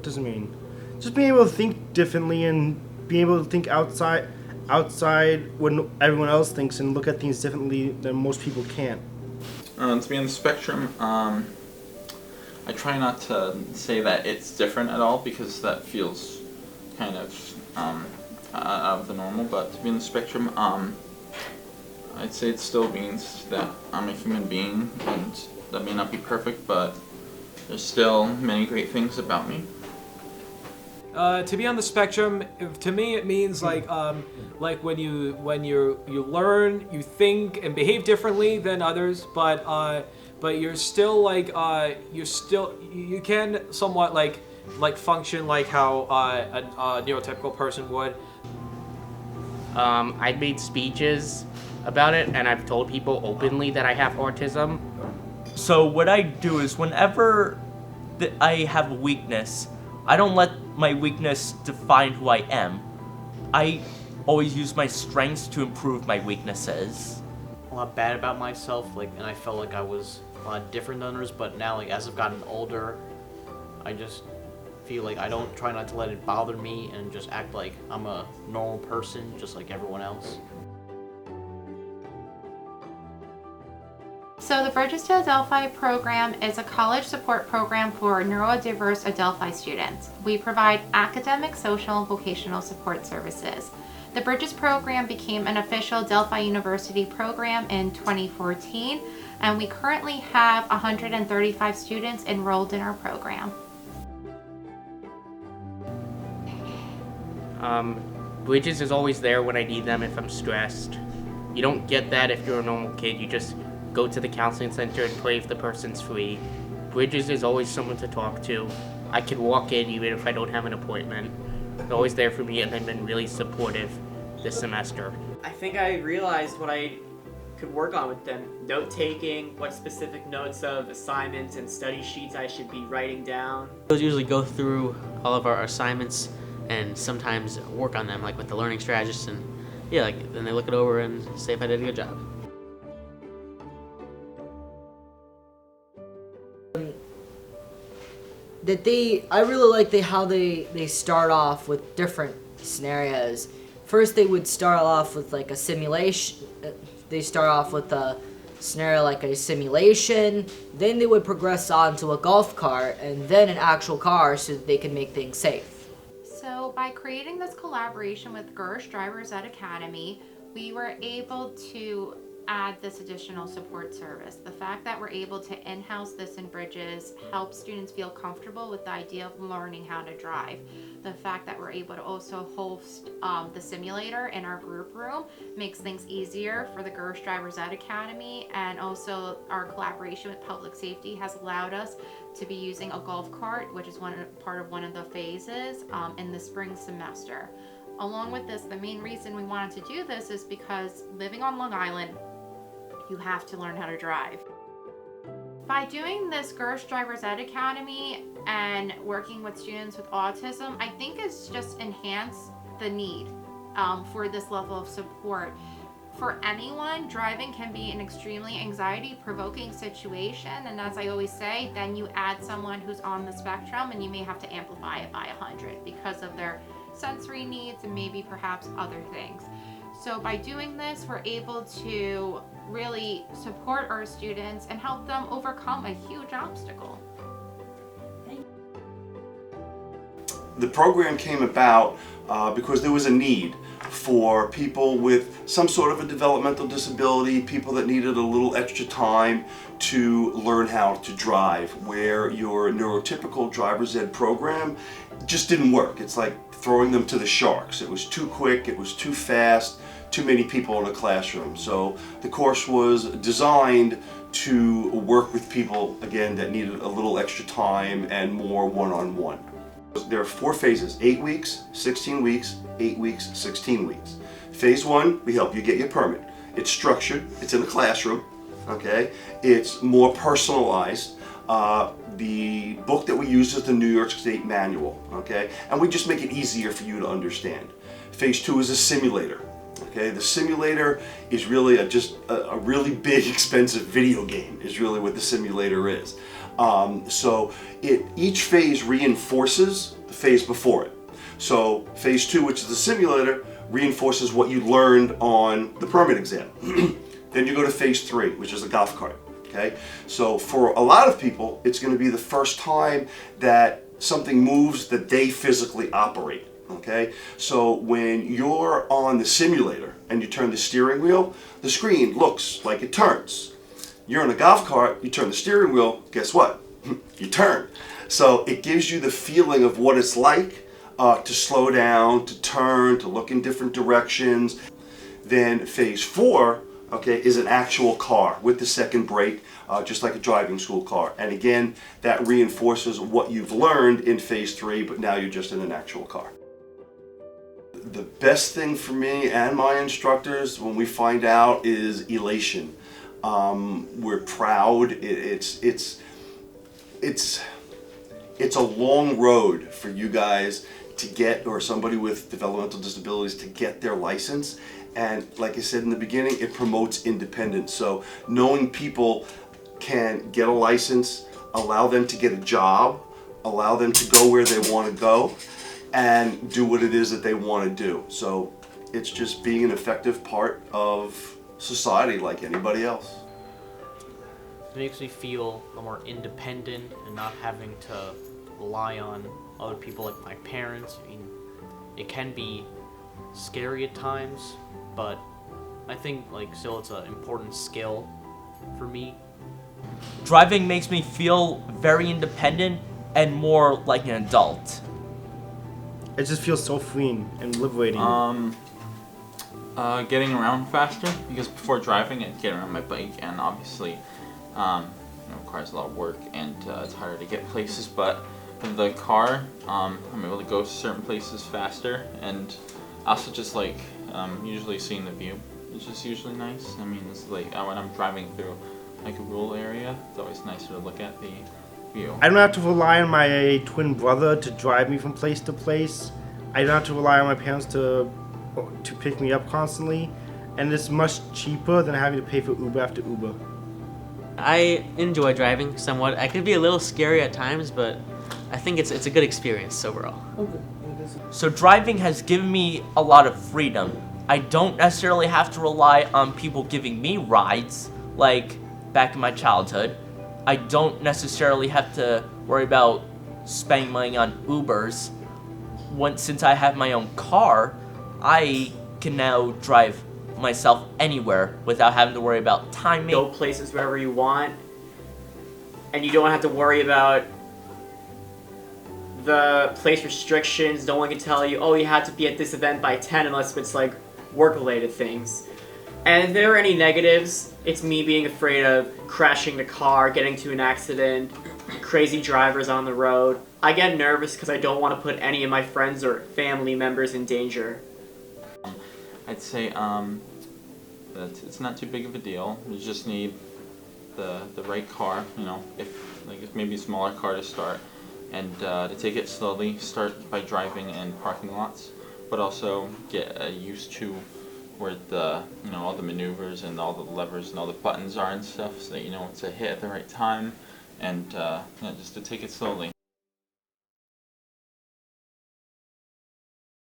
does it mean? Just being able to think differently and being able to think outside when everyone else thinks and look at things differently than most people can't. To be on the spectrum, I try not to say that it's different at all because that feels kind of out of the normal, but to be on the spectrum, I'd say it still means that I'm a human being, and that may not be perfect, but there's still many great things about me. To be on the spectrum, to me it means like when you learn, you think and behave differently than others, but you're still like you can somewhat like function like how a neurotypical person would. I've made speeches about it, and I've told people openly that I have autism. So what I do is whenever I have a weakness, I don't let my weakness define who I am. I always use my strengths to improve my weaknesses. A lot bad about myself, and I felt like I was a lot different than others, but now, as I've gotten older, I just feel like I don't try not to let it bother me and just act like I'm a normal person, just like everyone else. So the Bridges to Adelphi program is a college support program for neurodiverse Adelphi students. We provide academic, social, and vocational support services. The Bridges program became an official Adelphi University program in 2014, and we currently have 135 students enrolled in our program. Bridges is always there when I need them if I'm stressed. You don't get that if you're a normal kid. You just go to the counseling center and pray if the person's free. Bridges is always someone to talk to. I can walk in even if I don't have an appointment. They're always there for me, and they've been really supportive this semester. I think I realized what I could work on with them. Note-taking, what specific notes of assignments and study sheets I should be writing down. We'll usually go through all of our assignments and sometimes work on them, like with the learning strategist, and then they look it over and say if I did a good job. I really like how they start off with different scenarios. First, they would start off with like a simulation. They start off with a scenario like a simulation. Then they would progress on to a golf cart and then an actual car so that they can make things safe. So by creating this collaboration with Gersh Drivers Ed Academy, we were able to add this additional support service. The fact that we're able to in-house this in Bridges helps students feel comfortable with the idea of learning how to drive. The fact that we're able to also host the simulator in our group room makes things easier for the Gersh Drivers Ed Academy, and also our collaboration with public safety has allowed us to be using a golf cart, which is part of one of the phases in the spring semester. Along with this, the main reason we wanted to do this is because living on Long Island, you have to learn how to drive. By doing this Gersh Drivers Ed Academy and working with students with autism, I think it's just enhanced the need for this level of support. For anyone, driving can be an extremely anxiety-provoking situation, and as I always say, then you add someone who's on the spectrum and you may have to amplify it by 100 because of their sensory needs and maybe perhaps other things. So by doing this, we're able to really support our students and help them overcome a huge obstacle. The program came about because there was a need for people with some sort of a developmental disability, people that needed a little extra time to learn how to drive, where your neurotypical driver's ed program just didn't work. It's like throwing them to the sharks. It was too quick, it was too fast, too many people in a classroom. So the course was designed to work with people, again, that needed a little extra time and more one-on-one. There are 4 phases: 8 weeks, 16 weeks, 8 weeks, 16 weeks. Phase 1, we help you get your permit. It's structured, it's in the classroom, okay? It's more personalized. The book that we use is the New York State Manual, okay? And we just make it easier for you to understand. Phase 2 is a simulator, okay? The simulator is really just a really big, expensive video game is really what the simulator is. So each phase reinforces the phase before it. So phase 2, which is the simulator, reinforces what you learned on the permit exam. Then you go to phase 3, which is the golf cart. Okay, so for a lot of people, it's going to be the first time that something moves that they physically operate. Okay, so when you're on the simulator and you turn the steering wheel, the screen looks like it turns. You're in a golf cart, you turn the steering wheel, guess what? You turn. So it gives you the feeling of what it's like to slow down, to turn, to look in different directions. Then phase 4, okay, is an actual car with the second brake, just like a driving school car. And again, that reinforces what you've learned in phase 3, but now you're just in an actual car. The best thing for me and my instructors when we find out is elation. We're proud. It's a long road for you guys to get, or somebody with developmental disabilities to get their license. And like I said in the beginning, it promotes independence. So knowing people can get a license, allow them to get a job, allow them to go where they want to go, and do what it is that they want to do. So it's just being an effective part of society like anybody else. It makes me feel a lot more independent and not having to rely on other people like my parents. I mean, it can be scary at times, but I think like still it's an important skill for me. Driving makes me feel very independent and more like an adult. It just feels so freeing and liberating. Getting around faster, because before driving I'd get around my bike, and obviously it requires a lot of work, and it's harder to get places, but with the car I'm able to go to certain places faster, and also just like usually seeing the view is just usually nice. I mean, it's like when I'm driving through like a rural area, it's always nicer to look at the view. I don't have to rely on my twin brother to drive me from place to place. I don't have to rely on my parents to pick me up constantly, and it's much cheaper than having to pay for Uber after Uber. I enjoy driving somewhat. I could be a little scary at times, but I think it's a good experience overall. So driving has given me a lot of freedom. I don't necessarily have to rely on people giving me rides, like back in my childhood. I don't necessarily have to worry about spending money on Ubers. Since I have my own car, I can now drive myself anywhere without having to worry about timing. Go places wherever you want, and you don't have to worry about the place restrictions. No one can tell you, oh, you have to be at this event by 10 unless it's like work-related things. And if there are any negatives, it's me being afraid of crashing the car, getting to an accident, crazy drivers on the road. I get nervous because I don't want to put any of my friends or family members in danger. I'd say that it's not too big of a deal. You just need the right car, if maybe a smaller car to start, and to take it slowly. Start by driving in parking lots, but also get used to where the all the maneuvers and all the levers and all the buttons are and stuff, so that you know what to hit at the right time, and just to take it slowly.